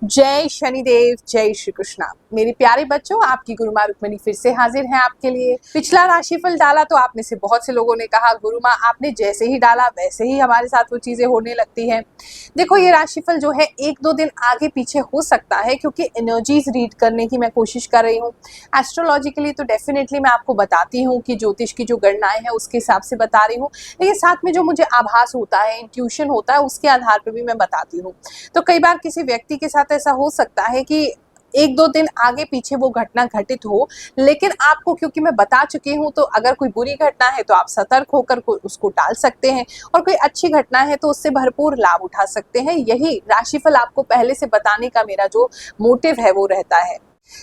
जय शनिदेव, जय श्री कृष्णा। मेरे प्यारे बच्चों, आपकी गुरु माँ रुक्मिणी फिर से हाजिर है आपके लिए। पिछला राशिफल डाला तो आप में से बहुत से लोगों ने कहा गुरु माँ आपने जैसे ही डाला वैसे ही हमारे साथ वो चीजें होने लगती हैं। देखो, ये राशिफल जो है 1-2 दिन आगे पीछे हो सकता है क्योंकि एनर्जीज रीड करने की मैं कोशिश कर रही हूँ। एस्ट्रोलॉजिकली तो डेफिनेटली मैं आपको बताती हूँ कि ज्योतिष की जो गणनाएं हैं उसके हिसाब से बता रही हूँ, लेकिन साथ में जो मुझे आभास होता है, इंट्यूशन होता है, उसके आधार पर भी मैं बताती हूँ। तो कई बार किसी व्यक्ति के साथ ऐसा हो सकता है कि 1-2 दिन आगे पीछे वो घटना घटित हो, लेकिन आपको क्योंकि मैं बता चुकी हूँ तो अगर कोई बुरी घटना है तो आप सतर्क होकर उसको टाल सकते हैं, और कोई अच्छी घटना है तो उससे भरपूर लाभ उठा सकते हैं। यही राशिफल आपको पहले से बताने का मेरा जो मोटिव है वो रहता है।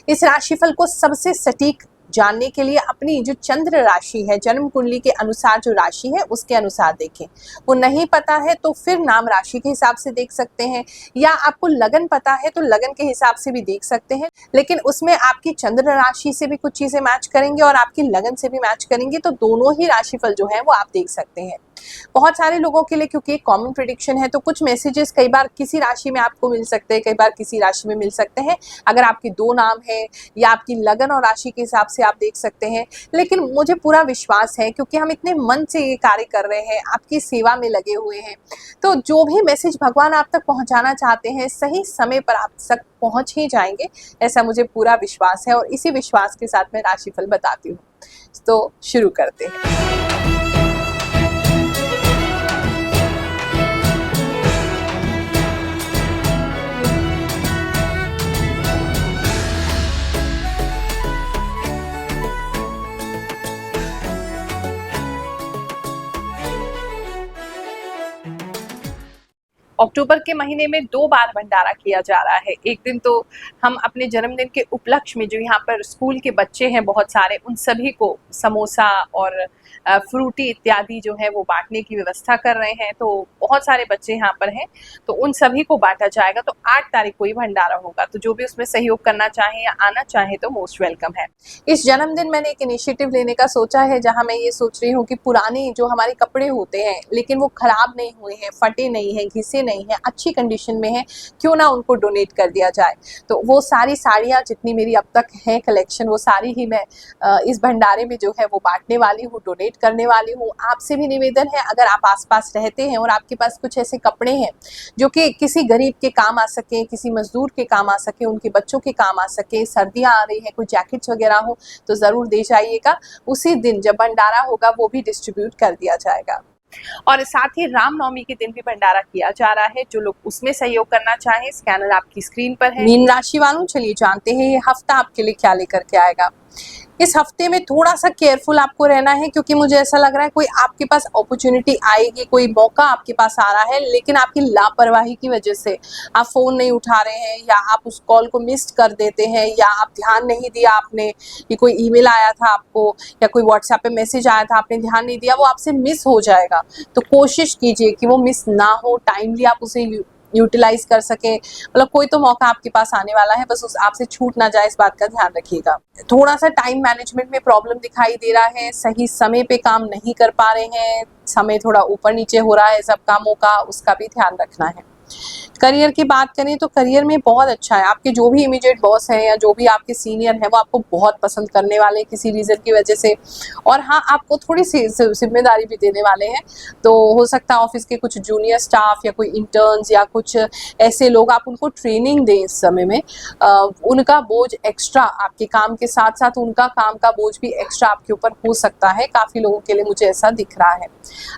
इस राशिफल को सबसे सटीक जानने के लिए अपनी जो चंद्र राशि है, जन्म कुंडली के अनुसार जो राशि है उसके अनुसार देखें। वो नहीं पता है तो फिर नाम राशि के हिसाब से देख सकते हैं, या आपको लगन पता है तो लगन के हिसाब से भी देख सकते हैं, लेकिन उसमें आपकी चंद्र राशि से भी कुछ चीजें मैच करेंगे और आपकी लगन से भी मैच करेंगे, तो दोनों ही राशिफल जो है वो आप देख सकते हैं। बहुत सारे लोगों के लिए क्योंकि एक कॉमन प्रेडिक्शन है तो कुछ मैसेजेस कई बार किसी राशि में आपको मिल सकते हैं, कई बार किसी राशि में मिल सकते हैं। अगर आपके 2 नाम है या आपकी लगन और राशि के हिसाब से आप देख सकते हैं, लेकिन मुझे पूरा विश्वास है क्योंकि हम इतने मन से ये कार्य कर रहे हैं, आपकी सेवा में लगे हुए हैं, तो जो भी मैसेज भगवान आप तक पहुंचाना चाहते हैं सही समय पर आप तक पहुंच ही जाएंगे, ऐसा मुझे पूरा विश्वास है। और इसी विश्वास के साथ मैं राशिफल बताती हूँ, तो शुरू करते हैं। अक्टूबर के महीने में 2 बार भंडारा किया जा रहा है। एक दिन तो हम अपने जन्मदिन के उपलक्ष्य में जो यहाँ पर स्कूल के बच्चे हैं बहुत सारे, उन सभी को समोसा और फ्रूटी इत्यादि जो है वो बांटने की व्यवस्था कर रहे हैं। तो बहुत सारे बच्चे यहाँ पर हैं, तो उन सभी को बांटा जाएगा। तो 8 तारीख को ही भंडारा होगा, तो जो भी उसमें सहयोग करना चाहे या आना चाहे तो मोस्ट वेलकम है। इस जन्मदिन मैंने एक इनिशिएटिव लेने का सोचा है, जहाँ मैं ये सोच रही हूँ कि पुराने जो हमारे कपड़े होते हैं लेकिन वो खराब नहीं हुए हैं, फटे नहीं हैं, घिसे नहीं है, अच्छी कंडीशन में है, क्यों ना उनको डोनेट कर दिया जाए। तो वो सारी साड़ियाँ जितनी मेरी अब तक है कलेक्शन, वो सारी ही मैं इस भंडारे में जो है वो बांटने वाली हूँ, डोनेट करने वाली हूँ। आपसे भी निवेदन है, अगर आप आसपास रहते हैं और आपके पास कुछ ऐसे कपड़े हैं जो कि किसी गरीब के काम आ सके, किसी मजदूर के काम आ सके, उनके बच्चों के काम आ सके, सर्दियाँ आ रही हैं, कोई जैकेट्स वगैरह हो तो ज़रूर दे जाइएगा। उसी दिन जब भंडारा होगा वो भी डिस्ट्रीब्यूट कर दिया जाएगा। और साथ ही रामनवमी के दिन भी भंडारा किया जा रहा है। जो लोग उसमें सहयोग करना चाहें, स्कैनर आपकी स्क्रीन पर है। मीन राशि वालों, चलिए जानते हैं ये हफ्ता आपके लिए क्या लेकर के आएगा। इस हफ्ते में थोड़ा सा केयरफुल आपको रहना है, क्योंकि मुझे ऐसा लग रहा है कोई आपके पास अपॉर्चुनिटी आएगी, कोई मौका आपके पास आ रहा है, लेकिन आपकी लापरवाही की वजह से आप फोन नहीं उठा रहे हैं, या आप उस कॉल को मिस कर देते हैं, या आप ध्यान नहीं दिया आपने कि कोई ईमेल आया था आपको या कोई व्हाट्सएप पे मैसेज आया था, आपने ध्यान नहीं दिया, वो आपसे मिस हो जाएगा। तो कोशिश कीजिए कि वो मिस ना हो, टाइमली आप उसे यूटिलाइज कर सके। मतलब कोई तो मौका आपके पास आने वाला है, बस उस आपसे छूट ना जाए, इस बात का ध्यान रखिएगा। थोड़ा सा टाइम मैनेजमेंट में प्रॉब्लम दिखाई दे रहा है, सही समय पे काम नहीं कर पा रहे हैं, समय थोड़ा ऊपर नीचे हो रहा है सब कामों का, उसका भी ध्यान रखना है। करियर की बात करें तो करियर में बहुत अच्छा है। आपके जो भी इमीडिएट बॉस हैं या जो भी आपके सीनियर हैं वो आपको बहुत पसंद करने वाले हैं किसी रीज़न की वजह से, और हाँ, आपको थोड़ी सी जिम्मेदारी भी देने वाले हैं। तो हो सकता है ऑफिस के कुछ जूनियर स्टाफ या कोई इंटर्न्स या कुछ ऐसे लोग, आप उनको ट्रेनिंग दें इस समय में। उनका बोझ एक्स्ट्रा, आपके काम के साथ साथ उनका काम का बोझ भी एक्स्ट्रा आपके ऊपर हो सकता है। काफ़ी लोगों के लिए मुझे ऐसा दिख रहा है।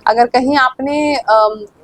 अगर कहीं आपने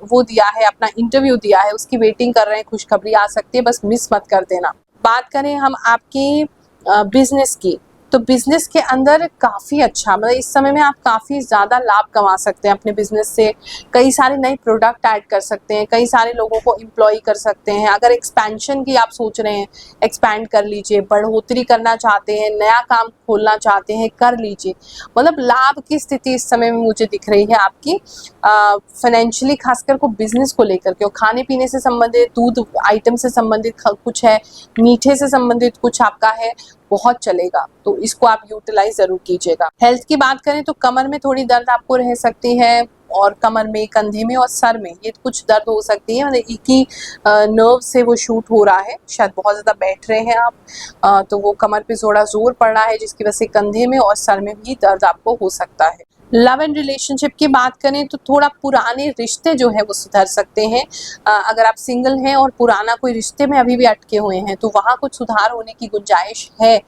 वो दिया है, अपना इंटरव्यू दिया है, उसकी वेटिंग कर रहे हैं, खुशखबरी आ सकती है, बस मिस मत कर देना। बात करें हम आपकी बिजनेस की, तो बिजनेस के अंदर काफ़ी अच्छा, मतलब इस समय में आप काफ़ी ज़्यादा लाभ कमा सकते हैं अपने बिजनेस से। कई सारे नए प्रोडक्ट ऐड कर सकते हैं, कई सारे लोगों को एम्प्लॉय कर सकते हैं। अगर एक्सपेंशन की आप सोच रहे हैं, एक्सपैंड कर लीजिए, बढ़ोतरी करना चाहते हैं, नया काम खोलना चाहते हैं, कर लीजिए। मतलब लाभ की स्थिति इस समय में मुझे दिख रही है आपकी फाइनेंशियली, खासकर को बिजनेस को लेकर के। और खाने पीने से संबंधित, दूध आइटम से संबंधित कुछ है, मीठे से संबंधित कुछ आपका है, बहुत चलेगा, तो इसको आप यूटिलाइज जरूर कीजिएगा। हेल्थ की बात करें तो कमर में थोड़ी दर्द आपको रह सकती है, और कमर में, कंधे में और सर में ये कुछ दर्द हो सकती है। मतलब एक ही नर्व से वो शूट हो रहा है, शायद बहुत ज़्यादा बैठ रहे हैं आप, तो वो कमर पे थोड़ा जोर पड़ रहा है जिसकी वजह से कंधे में और सर में भी दर्द आपको हो सकता है। लव एंड रिलेशनशिप की बात करें तो थोड़ा पुराने रिश्ते जो है वो सुधर सकते हैं। अगर आप सिंगल हैं और पुराना कोई रिश्ते में अभी भी अटके हुए हैं तो वहाँ कुछ सुधार होने की गुंजाइश है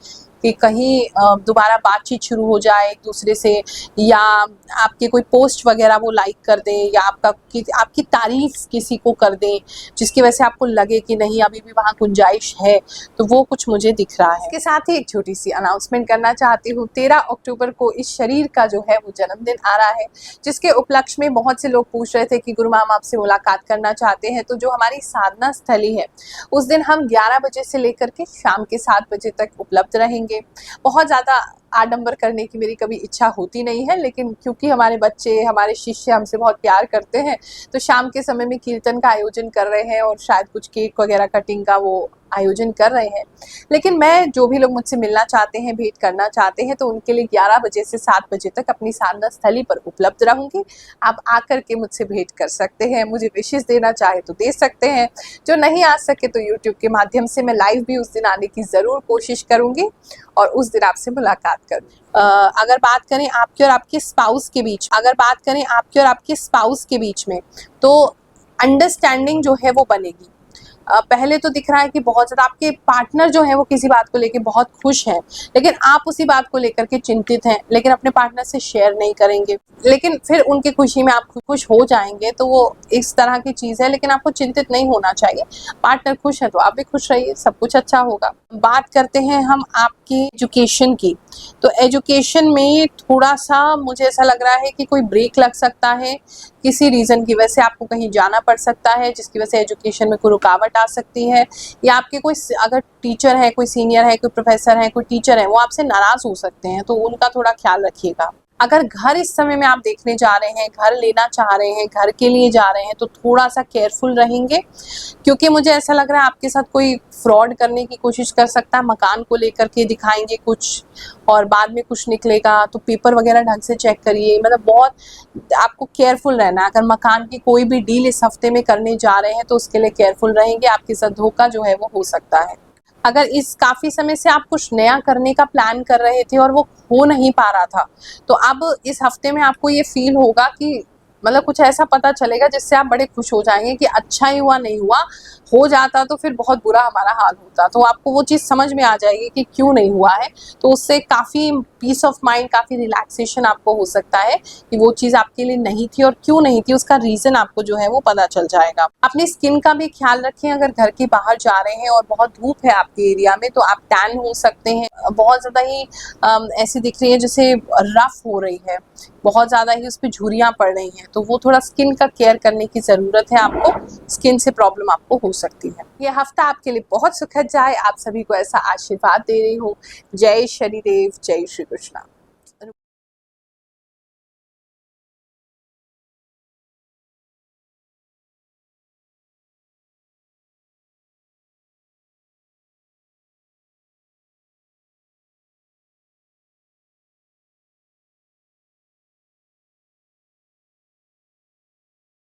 कि कहीं दोबारा बातचीत शुरू हो जाए एक दूसरे से, या आपके कोई पोस्ट वगैरह वो लाइक कर दें, या आपकी तारीफ किसी को कर दें जिसकी वजह से आपको लगे कि नहीं अभी भी वहाँ गुंजाइश है, तो वो कुछ मुझे दिख रहा है। इसके साथ ही एक छोटी सी अनाउंसमेंट करना चाहती हूँ। 13 अक्टूबर को इस शरीर का जो है वो जन्मदिन आ रहा है, जिसके उपलक्ष्य में बहुत से लोग पूछ रहे थे कि गुरु मैम आपसे मुलाकात करना चाहते हैं। तो जो हमारी साधना स्थली है उस दिन हम 11 बजे से लेकर के शाम के 7 बजे तक उपलब्ध रहेंगे। बहुत ज़्यादा आडंबर करने की मेरी कभी इच्छा होती नहीं है, लेकिन क्योंकि हमारे बच्चे, हमारे शिष्य हमसे बहुत प्यार करते हैं तो शाम के समय में कीर्तन का आयोजन कर रहे हैं और शायद कुछ केक वगैरह कटिंग का वो आयोजन कर रहे हैं। लेकिन मैं, जो भी लोग मुझसे मिलना चाहते हैं, भेंट करना चाहते हैं, तो उनके लिए 11 बजे से 7 बजे तक अपनी साधना स्थली पर उपलब्ध रहूंगी। आप आकर के मुझसे भेंट कर सकते हैं, मुझे विशेष देना चाहे तो दे सकते हैं। जो नहीं आ सके तो यूट्यूब के माध्यम से मैं लाइव भी उस दिन आने की ज़रूर कोशिश करूंगी और उस दिन आपसे मुलाकात करूँ। अगर बात करें आपके और आपके स्पाउस के बीच में तो अंडरस्टैंडिंग जो है वो बनेगी। पहले तो दिख रहा है कि बहुत ज़्यादा आपके पार्टनर जो है वो किसी बात को लेकर बहुत खुश हैं, लेकिन आप उसी बात को लेकर के चिंतित हैं, लेकिन अपने पार्टनर से शेयर नहीं करेंगे। लेकिन फिर उनकी खुशी में आप खुश हो जाएंगे, तो वो इस तरह की चीज़ है। लेकिन आपको चिंतित नहीं होना चाहिए, पार्टनर खुश है तो आप भी खुश रहिए, सब कुछ अच्छा होगा। बात करते हैं हम आपकी एजुकेशन की, तो एजुकेशन में थोड़ा सा मुझे ऐसा लग रहा है कि कोई ब्रेक लग सकता है, किसी रीज़न की वजह से आपको कहीं जाना पड़ सकता है जिसकी वजह से एजुकेशन में कोई रुकावट आ सकती है, या आपके कोई अगर टीचर है, कोई सीनियर है, कोई प्रोफेसर है, कोई टीचर है, वो आपसे नाराज़ हो सकते हैं, तो उनका थोड़ा ख्याल रखिएगा। अगर घर इस समय में आप देखने जा रहे हैं, घर लेना चाह रहे हैं, घर के लिए जा रहे हैं, तो थोड़ा सा केयरफुल रहेंगे, क्योंकि मुझे ऐसा लग रहा है आपके साथ कोई फ्रॉड करने की कोशिश कर सकता है। मकान को लेकर के दिखाएंगे कुछ और बाद में कुछ निकलेगा, तो पेपर वगैरह ढंग से चेक करिए। मतलब बहुत आपको केयरफुल रहना है। अगर मकान की कोई भी डील इस हफ्ते में करने जा रहे हैं तो उसके लिए केयरफुल रहेंगे, आपके साथ धोखा जो है वो हो सकता है। अगर इस काफ़ी समय से आप कुछ नया करने का प्लान कर रहे थे और वो हो नहीं पा रहा था, तो अब इस हफ्ते में आपको ये फील होगा कि मतलब कुछ ऐसा पता चलेगा जिससे आप बड़े खुश हो जाएंगे कि अच्छा ही हुआ, नहीं हुआ, हो जाता तो फिर बहुत बुरा हमारा हाल होता। तो आपको वो चीज़ समझ में आ जाएगी कि क्यों नहीं हुआ है, तो उससे काफ़ी पीस ऑफ माइंड, काफ़ी रिलैक्सेशन आपको हो सकता है कि वो चीज़ आपके लिए नहीं थी और क्यों नहीं थी, उसका रीज़न आपको जो है वो पता चल जाएगा। अपनी स्किन का भी ख्याल रखें। अगर घर के बाहर जा रहे हैं और बहुत धूप है आपके एरिया में तो आप टैन हो सकते हैं। बहुत ज़्यादा ही ऐसी दिख रही है जैसे रफ हो रही है, बहुत ज़्यादा ही उस पर झुर्रियाँ पड़ रही हैं, तो वो थोड़ा स्किन का केयर करने की ज़रूरत है आपको। स्किन से प्रॉब्लम आपको हो सकती है। ये हफ्ता आपके लिए बहुत सुखद जाए, आप सभी को ऐसा आशीर्वाद दे रही हूँ। जय शनिदेव, जय श्री कृष्णा।